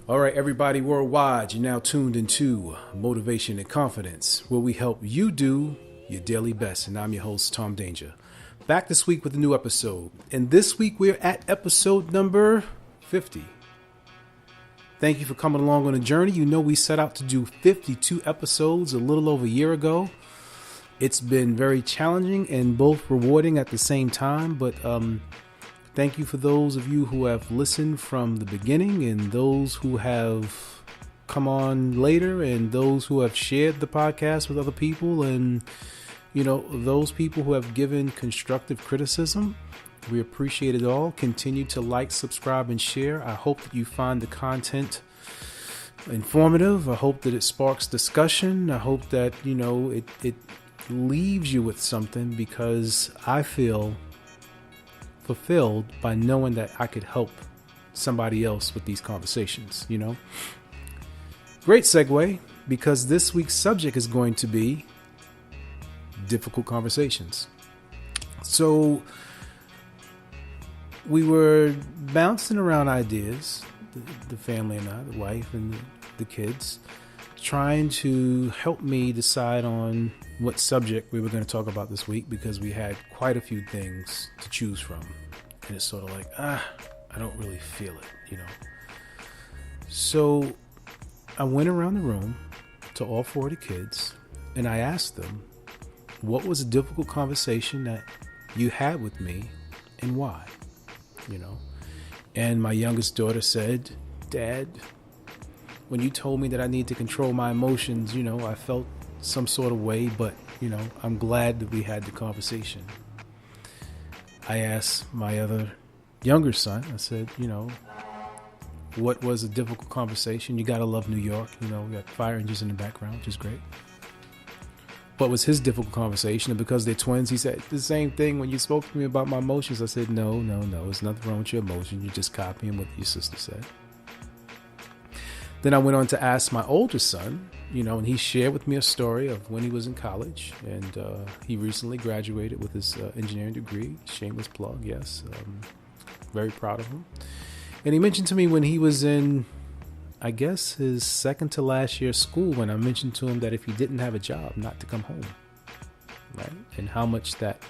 All right, everybody worldwide, you're now tuned into Motivation and Confidence, where we help you do your daily best. And I'm your host, Tom Danger. Back this week with a new episode. And this week we're at episode number 50. Thank you for coming along on the journey. You know we set out to do 52 episodes a little over a year ago. It's been very challenging and both rewarding at the same time, but thank you for those of you who have listened from the beginning and those who have come on later and those who have shared the podcast with other people and, you know, those people who have given constructive criticism. We appreciate it all. Continue to like, subscribe, and share. I hope that you find the content informative. I hope that it sparks discussion. I hope that, you know, it leaves you with something, because I feel fulfilled by knowing that I could help somebody else with these conversations, you know. Great segue, because this week's subject is going to be difficult conversations. So we were bouncing around ideas, the family and I, the wife and the kids, trying to help me decide on what subject we were going to talk about this week, because we had quite a few things to choose from. And it's sort of like, I don't really feel it, you know. So I went around the room to all four of the kids and I asked them, what was a difficult conversation that you had with me and why, you know? And my youngest daughter said, Dad, when you told me that I need to control my emotions, you know, I felt some sort of way, but, you know, I'm glad that we had the conversation. I asked my other younger son, I said, you know, what was a difficult conversation? You got to love New York. You know, we got fire engines in the background, which is great. What was his difficult conversation? And because they're twins, he said the same thing when you spoke to me about my emotions. I said, no, there's nothing wrong with your emotions. You're just copying what your sister said. Then I went on to ask my older son, you know, and he shared with me a story of when he was in college, and he recently graduated with his engineering degree. Shameless plug, yes. Very proud of him. And he mentioned to me when he was in, I guess, his second to last year of school, when I mentioned to him that if he didn't have a job, not to come home, right? And how much that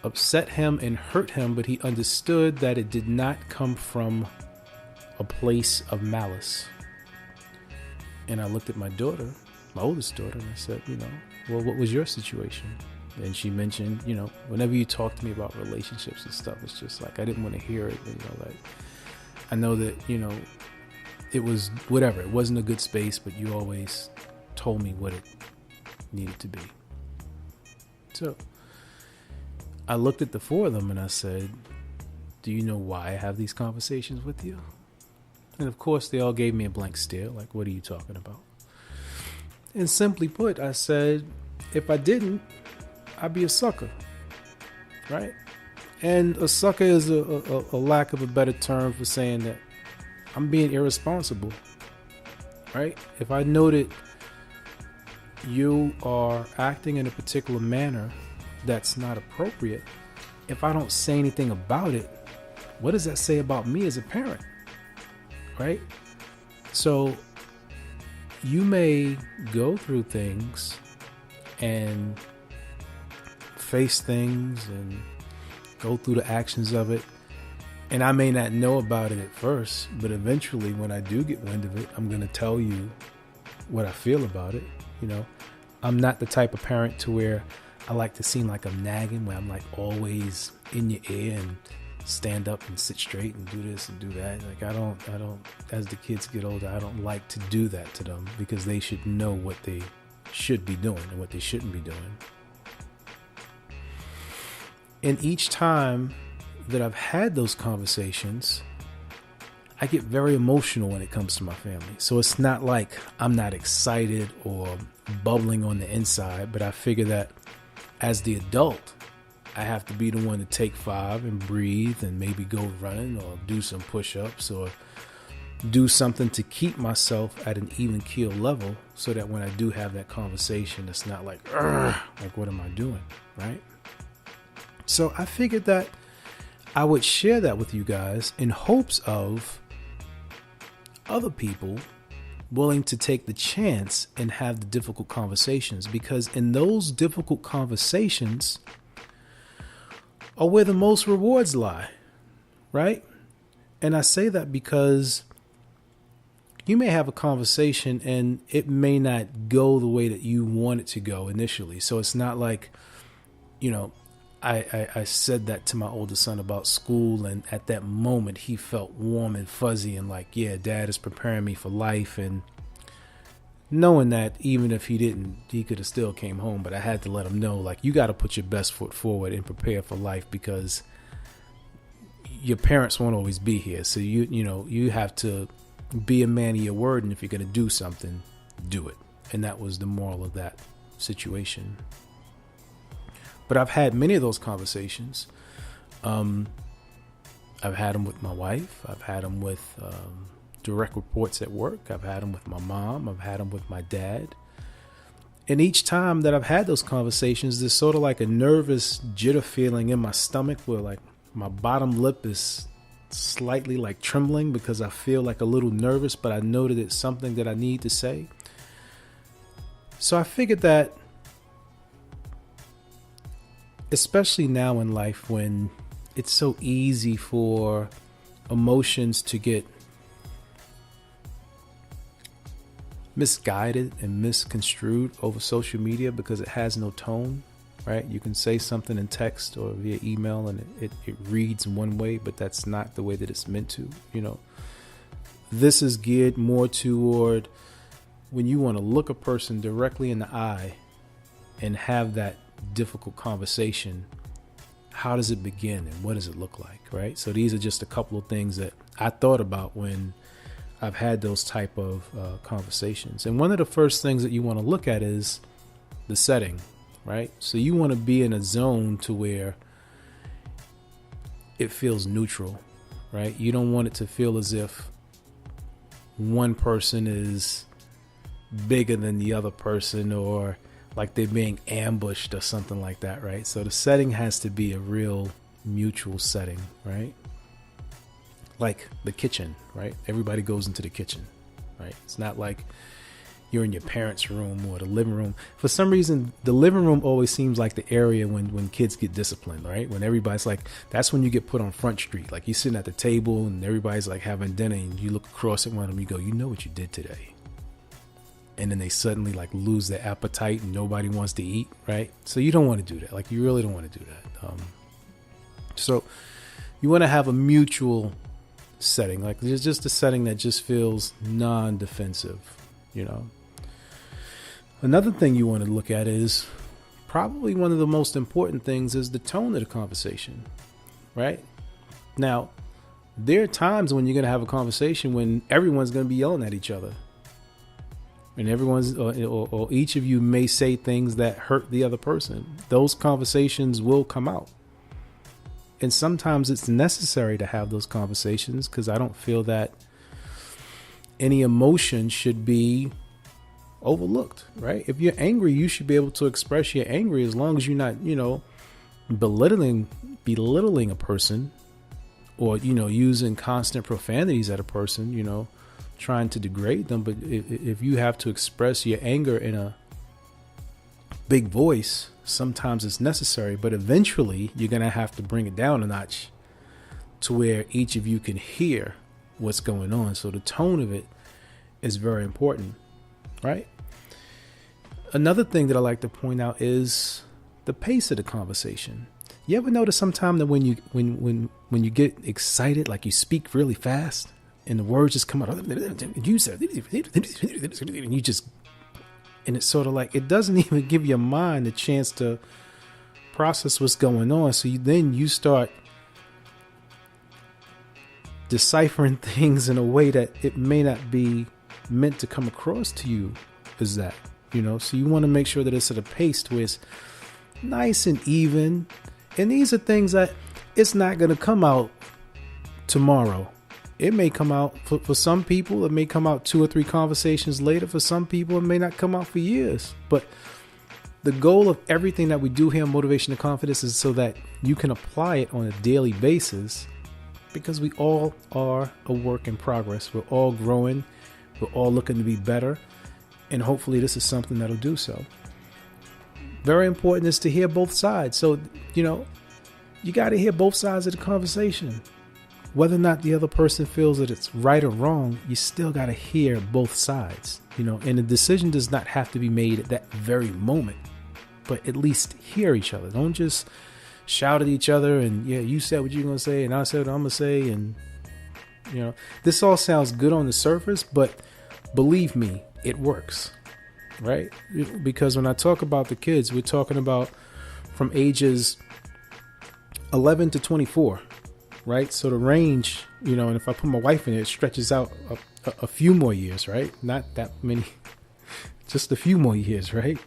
upset him and hurt him, but he understood that it did not come from a place of malice. And I looked at my daughter, my oldest daughter, and I said, you know, well, what was your situation? And she mentioned, you know, whenever you talk to me about relationships and stuff, it's just like, I didn't want to hear it. You know, like, I know that, you know, it was whatever. It wasn't a good space, but you always told me what it needed to be. So I looked at the four of them and I said, do you know why I have these conversations with you? And of course, they all gave me a blank stare, like, what are you talking about? And simply put, I said, if I didn't, I'd be a sucker, right? And a sucker is a lack of a better term for saying that I'm being irresponsible, right? If I know that you are acting in a particular manner that's not appropriate, if I don't say anything about it, what does that say about me as a parent? Right? So you may go through things and face things and go through the actions of it, and I may not know about it at first, but eventually when I do get wind of it, I'm going to tell you what I feel about it. You know, I'm not the type of parent to where I like to seem like I'm nagging, where I'm like always in your ear and stand up and sit straight and do this and do that. Like I don't, as the kids get older, I don't like to do that to them, because they should know what they should be doing and what they shouldn't be doing. And each time that I've had those conversations, I get very emotional when it comes to my family. So it's not like I'm not excited or bubbling on the inside, but I figure that as the adult, I have to be the one to take 5 and breathe and maybe go running or do some push-ups or do something to keep myself at an even keel level, so that when I do have that conversation, it's not like what am I doing, right? So I figured that I would share that with you guys in hopes of other people willing to take the chance and have the difficult conversations, because in those difficult conversations are where the most rewards lie, right? And I say that because you may have a conversation and it may not go the way that you want it to go initially. So it's not like, I said that to my oldest son about school, and at that moment he felt warm and fuzzy and like, yeah, dad is preparing me for life. And knowing that even if he didn't, he could have still came home, but I had to let him know, like, you got to put your best foot forward and prepare for life, because your parents won't always be here. So you have to be a man of your word, and if you're going to do something, do it. And that was the moral of that situation. But I've had many of those conversations. I've had them with my wife. I've had them with direct reports at work. I've had them with my mom. I've had them with my dad. And each time that I've had those conversations, there's sort of like a nervous jitter feeling in my stomach where like my bottom lip is slightly like trembling because I feel like a little nervous, but I know that it's something that I need to say. So I figured that, especially now in life when it's so easy for emotions to get misguided and misconstrued over social media because it has no tone, right? You can say something in text or via email and it reads one way, but that's not the way that it's meant to. This is geared more toward when you want to look a person directly in the eye and have that difficult conversation. How does it begin and what does it look like, right? So these are just a couple of things that I thought about when I've had those type of conversations. And one of the first things that you want to look at is the setting, right? So you want to be in a zone to where it feels neutral, right? You don't want it to feel as if one person is bigger than the other person, or like they're being ambushed or something like that, right? So the setting has to be a real mutual setting, right? Like the kitchen, right? Everybody goes into the kitchen, right? It's not like you're in your parents' room or the living room. For some reason, the living room always seems like the area when kids get disciplined, right? When everybody's like, that's when you get put on Front Street. Like you're sitting at the table and everybody's like having dinner and you look across at one of them, you go, you know what you did today. And then they suddenly like lose their appetite and nobody wants to eat, right? So you don't want to do that. Like you really don't want to do that. So you want to have a mutual setting. Like there's just a setting that just feels non-defensive, Another thing you want to look at is probably one of the most important things is the tone of the conversation, right? Now, there are times when you're going to have a conversation when everyone's going to be yelling at each other. And everyone's, or each of you may say things that hurt the other person. Those conversations will come out. And sometimes it's necessary to have those conversations because I don't feel that any emotion should be overlooked, right? If you're angry, you should be able to express your anger as long as you're not, belittling a person or, using constant profanities at a person, trying to degrade them. But if you have to express your anger in a big voice, sometimes it's necessary, but eventually you're going to have to bring it down a notch to where each of you can hear what's going on. So the tone of it is very important, right? Another thing that I like to point out is the pace of the conversation. You ever notice sometime that when you get excited, like you speak really fast and the words just come out, you said, and you just, and it's sort of like, it doesn't even give your mind a chance to process what's going on. So then you start deciphering things in a way that it may not be meant to come across to you as that, so you want to make sure that it's at a pace where it's nice and even. And these are things that it's not going to come out tomorrow. It may come out for some people. It may come out 2 or 3 conversations later. For some people, it may not come out for years. But the goal of everything that we do here on Motivation to Confidence is so that you can apply it on a daily basis. because we all are a work in progress. We're all growing. We're all looking to be better. And hopefully this is something that'll do so. Very important is to hear both sides. So, you got to hear both sides of the conversation. Whether or not the other person feels that it's right or wrong, you still got to hear both sides, and the decision does not have to be made at that very moment, but at least hear each other. Don't just shout at each other and, yeah, you said what you're going to say and I said what I'm going to say. And, this all sounds good on the surface, but believe me, it works, right? Because when I talk about the kids, we're talking about from ages 11 to 24. Right. So the range, and if I put my wife in it stretches out a few more years, right? Not that many, just a few more years. Right.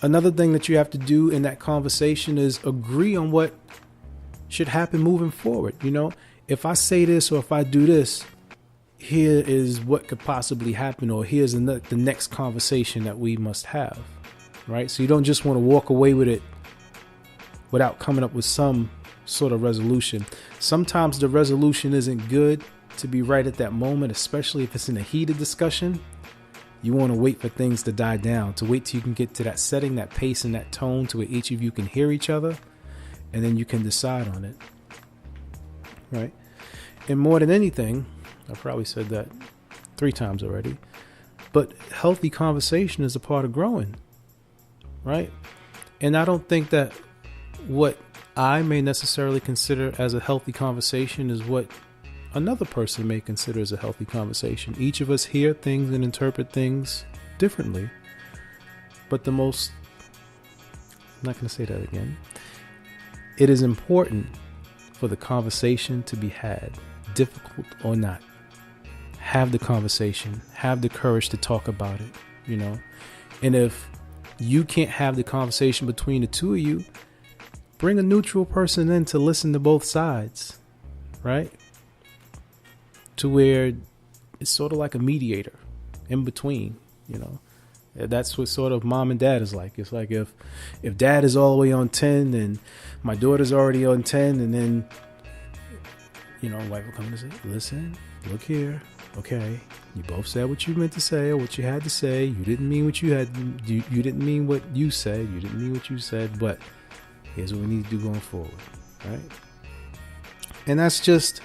Another thing that you have to do in that conversation is agree on what should happen moving forward. If I say this or if I do this, here is what could possibly happen, or here's the next conversation that we must have. Right. So you don't just want to walk away with it without coming up with some sort of resolution. Sometimes the resolution isn't good to be right at that moment, especially if it's in a heated discussion. You want to wait for things to die down, to wait till you can get to that setting, that pace and that tone to where each of you can hear each other, and then you can decide on it. Right? And more than anything, I probably said that 3 times already, but healthy conversation is a part of growing. Right? And I don't think that what I may necessarily consider as a healthy conversation is what another person may consider as a healthy conversation. Each of us hear things and interpret things differently. But I'm not going to say that again. It is important for the conversation to be had, difficult or not. Have the conversation, have the courage to talk about it, And if you can't have the conversation between the two of you, bring a neutral person in to listen to both sides, right? To where it's sort of like a mediator in between, That's what sort of mom and dad is like. It's like if dad is all the way on 10 and my daughter's already on 10, and then, wife will come and say, listen, look here. Okay, you both said what you meant to say or what you had to say. You didn't mean what you didn't mean what you said. You didn't mean what you said, but here's what we need to do going forward, right? And that's just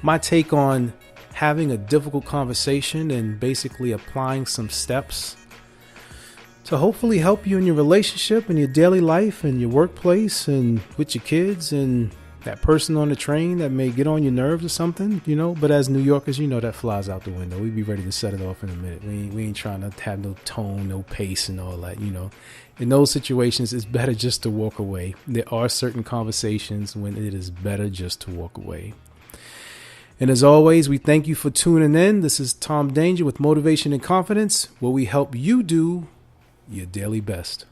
my take on having a difficult conversation and basically applying some steps to hopefully help you in your relationship and your daily life and your workplace and with your kids and that person on the train that may get on your nerves or something, But as New Yorkers, that flies out the window. We'd be ready to set it off in a minute. We ain't trying to have no tone, no pace and all that, In those situations, it's better just to walk away. There are certain conversations when it is better just to walk away. And as always, we thank you for tuning in. This is Tom Danger with Motivation and Confidence, where we help you do your daily best.